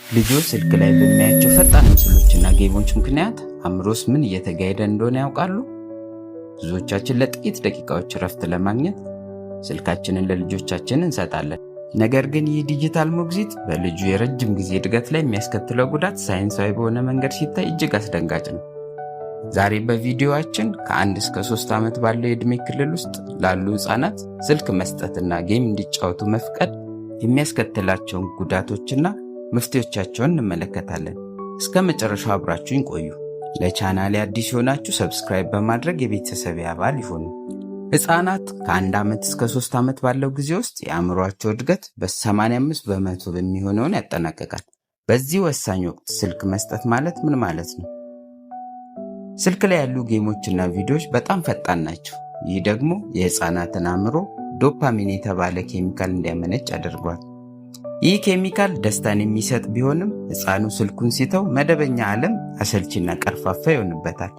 ልጆች ስልክ ላይ በሚያዩቸው ፈጣን ምስሎችና ጌሞች ምክንያት አእምሮስ ምን እየተካሄደ እንደሆነ ያውቃሉ? ብዙዎቻችን ለጥቂት ደቂቃዎች እረፍት ለማግኘት ስልካችንን ለልጆቻችን እንሰጣለን። ነገር ግን ይህ ዲጂታል ሞግዚት በልጁ የረጅም ጊዜ እድገት ላይ የሚያስከትለው ጉዳት ሳይንሳዊ በሆነ መንገድ ሲታይ እጅግ አስደንጋጭ ነው። ዛሬ በቪዲዮአችን ከ1 እስከ 3 ዓመት ባለው የዕድሜ ክልል ውስጥ ላሉ ሕፃናት ስልክ መስጠትና ጌም እንዲጫወቱ መፍቀድ የሚያስከትላቸውን ጉዳቶችና መፍትሄዎቻቸውን እንመለከታለን። እስከ መጨረሻው አብራችሁን ቆዩ። ለቻናሌ አዲስ የሆናችሁ ሰብስክራይብ በማድረግ የቤተሰቤ አባል ይሁኑ። ሕፃናት ከ1 ዓመት እስከ 3 ዓመት ባለው ጊዜ ውስጥ የአእምሯቸው እድገት በ85 በመቶ በሚሆነውን ያጠናቀቃል። በዚህ ወሳኝ ወቅት ስልክ መስጠት ማለት ምን ማለት ነው? ስልክ ላይ ያሉ ጌሞችና ቪዲዮዎች በጣም ፈጣን ናቸው። ይህ ደግሞ የሕፃናትን አእምሮ ዶፓሚን የተባለ ኬሚካል እንዲያመነጭ ያደርገዋል። ይህ ኬሚካል ደስታን የሚሰጥ ቢሆንም ሕፃኑ ስልኩን ሲተው መደበኛ ዓለም አሰልቺና ቀርፋፋ ይሆንበታል።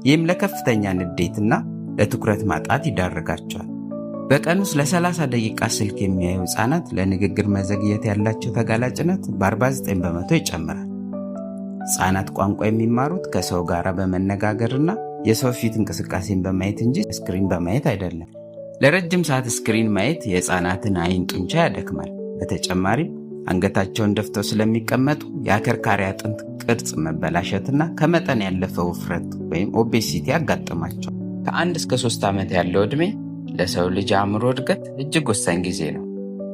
ይህም ለከፍተኛ ንዴትና ለትኩረት ማጣት ይዳርጋቸዋል። በቀን ውስጥ ለ30 ደቂቃ ስልክ የሚያዩ ሕፃናት ለንግግር መዘግየት ያላቸው ተጋላጭነት በ49 በመቶ ይጨምራል። ሕፃናት ቋንቋ የሚማሩት ከሰው ጋር በመነጋገርና የሰው ፊት እንቅስቃሴን በማየት እንጂ ስክሪን በማየት አይደለም። ለረጅም ሰዓት ስክሪን ማየት የሕፃናትን አይን ጡንቻ ያደክማል። በተጨማሪም አንገታቸውን ደፍተው ስለሚቀመጡ የአከርካሪ አጥንት ቅርጽ መበላሸትና ከመጠን ያለፈ ውፍረት ወይም ኦቤሲቲ ያጋጥማቸዋል። ከ1 እስከ 3 ዓመት ያለው ዕድሜ ለሰው ልጅ አእምሮ እድገት እጅግ ወሳኝ ጊዜ ነው።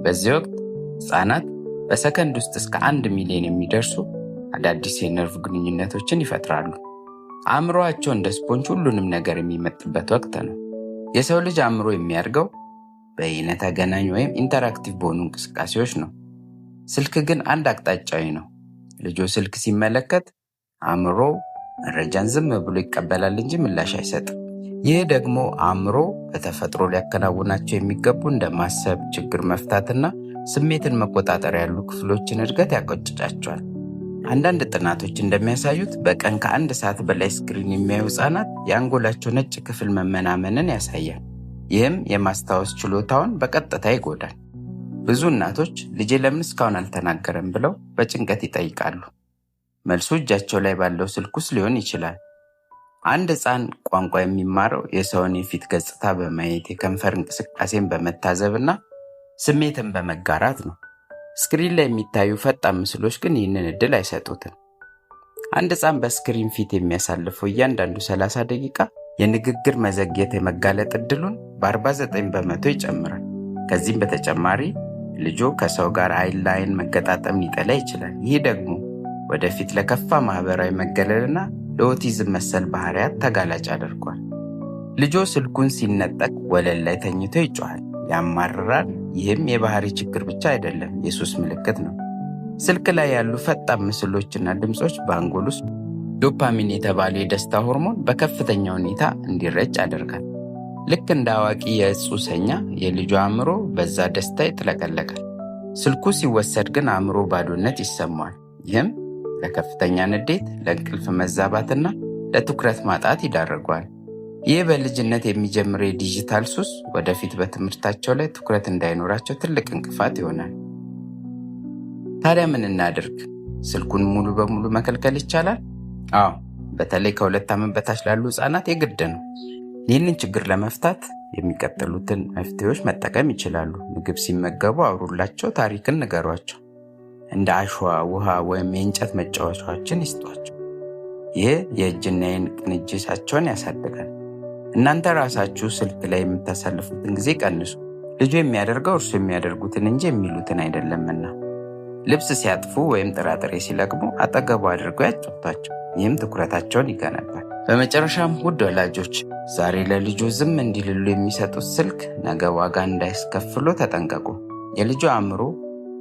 በዚህ ወቅት ሕፃናት በሰከንድ ውስጥ እስከ 1 ሚሊዮን የሚደርሱ አዳዲስ የነርቭ ግንኙነቶችን ይፈጥራሉ። አእምሮአቸው እንደ ስፖንጅ ሁሉንም ነገር የሚመጥበት ወቅት ነው። የሰው ልጅ አእምሮ የሚያድገው በይነ ተገናኝ ወይም ኢንተራክቲቭ በሆኑ እንቅስቃሴዎች ነው። ስልክ ግን አንድ አቅጣጫዊ ነው። ልጆ ስልክ ሲመለከት አእምሮ መረጃን ዝም ብሎ ይቀበላል እንጂ ምላሽ አይሰጥም። ይህ ደግሞ አእምሮ በተፈጥሮ ሊያከናውናቸው የሚገቡ እንደ ማሰብ፣ ችግር መፍታትና ስሜትን መቆጣጠር ያሉ ክፍሎችን እድገት ያቆጭጫቸዋል። አንዳንድ ጥናቶች እንደሚያሳዩት በቀን ከ1 ሰዓት በላይ ስክሪን የሚያዩ ሕፃናት የአንጎላቸው ነጭ ክፍል መመናመንን ያሳያል። ይህም የማስታወስ ችሎታውን በቀጥታ ይጎዳል። ብዙ እናቶች ልጄ ለምን እስካሁን አልተናገረም ብለው በጭንቀት ይጠይቃሉ። መልሱ እጃቸው ላይ ባለው ስልክ ውስጥ ሊሆን ይችላል። አንድ ሕፃን ቋንቋ የሚማረው የሰውን የፊት ገጽታ በማየት የከንፈር እንቅስቃሴን በመታዘብና ስሜትን በመጋራት ነው። ስክሪን ላይ የሚታዩ ፈጣን ምስሎች ግን ይህንን እድል አይሰጡትም። አንድ ሕፃን በስክሪን ፊት የሚያሳልፈው እያንዳንዱ 30 ደቂቃ የንግግር መዘግየት የመጋለጥ እድሉን በ49 በመቶ ይጨምራል። ከዚህም በተጨማሪ ልጆ ከሰው ጋር አይን ለአይን መገጣጠም ሊጠላ ይችላል። ይህ ደግሞ ወደፊት ለከፋ ማህበራዊ መገለልና ለኦቲዝም መሰል ባህሪያት ተጋላጭ አድርጓል። ልጆ ስልኩን ሲነጠቅ ወለል ላይ ተኝቶ ይጮሃል፣ ያማርራል። ይህም የባህሪ ችግር ብቻ አይደለም፣ የሱስ ምልክት ነው። ስልክ ላይ ያሉ ፈጣን ምስሎችና ድምፆች በአንጎል ውስጥ ዶፓሚን የተባለ የደስታ ሆርሞን በከፍተኛ ሁኔታ እንዲረጭ ያደርጋል። ልክ እንደ አዋቂ የዕፅ ሱሰኛ የልጁ አእምሮ በዛ ደስታ ይጥለቀለቃል። ስልኩ ሲወሰድ ግን አእምሮ ባዶነት ይሰማዋል። ይህም ለከፍተኛ ንዴት፣ ለእንቅልፍ መዛባትና ለትኩረት ማጣት ይዳርገዋል። ይህ በልጅነት የሚጀምር የዲጂታል ሱስ ወደፊት በትምህርታቸው ላይ ትኩረት እንዳይኖራቸው ትልቅ እንቅፋት ይሆናል። ታዲያ ምን እናድርግ? ስልኩን ሙሉ በሙሉ መከልከል ይቻላል? አዎ፣ በተለይ ከ2 ዓመት በታች ላሉ ሕፃናት የግድ ነው። ይህንን ችግር ለመፍታት የሚቀጥሉትን መፍትሄዎች መጠቀም ይችላሉ። ምግብ ሲመገቡ አውሩላቸው፣ ታሪክን ንገሯቸው። እንደ አሸዋ፣ ውሃ ወይም የእንጨት መጫወቻዎችን ይስጧቸው። ይህ የእጅና የዓይን ቅንጅታቸውን ያሳድጋል። እናንተ ራሳችሁ ስልክ ላይ የምታሳልፉትን ጊዜ ቀንሱ። ልጁ የሚያደርገው እርሱ የሚያደርጉትን እንጂ የሚሉትን አይደለምና። ልብስ ሲያጥፉ ወይም ጥራጥሬ ሲለቅሙ አጠገቡ አድርገው ያጫውቷቸው። ይህም ትኩረታቸውን ይገነባል። በመጨረሻም ውድ ወላጆች፣ ዛሬ ለልጆ ዝም እንዲልሉ የሚሰጡት ስልክ ነገ ዋጋ እንዳያስከፍሎ ተጠንቀቁ። የልጆ አእምሮ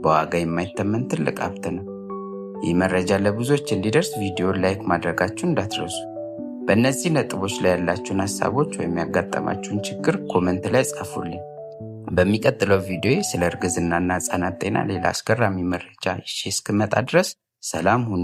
በዋጋ የማይተመን ትልቅ ሀብት ነው። ይህ መረጃ ለብዙዎች እንዲደርስ ቪዲዮ ላይክ ማድረጋችሁን እንዳትረሱ። በእነዚህ ነጥቦች ላይ ያላችሁን ሀሳቦች ወይም ያጋጠማችሁን ችግር ኮመንት ላይ ጻፉልኝ። በሚቀጥለው ቪዲዮ ስለ እርግዝናና ሕፃናት ጤና ሌላ አስገራሚ መረጃ ይዤ እስክመጣ ድረስ ሰላም ሁኑ።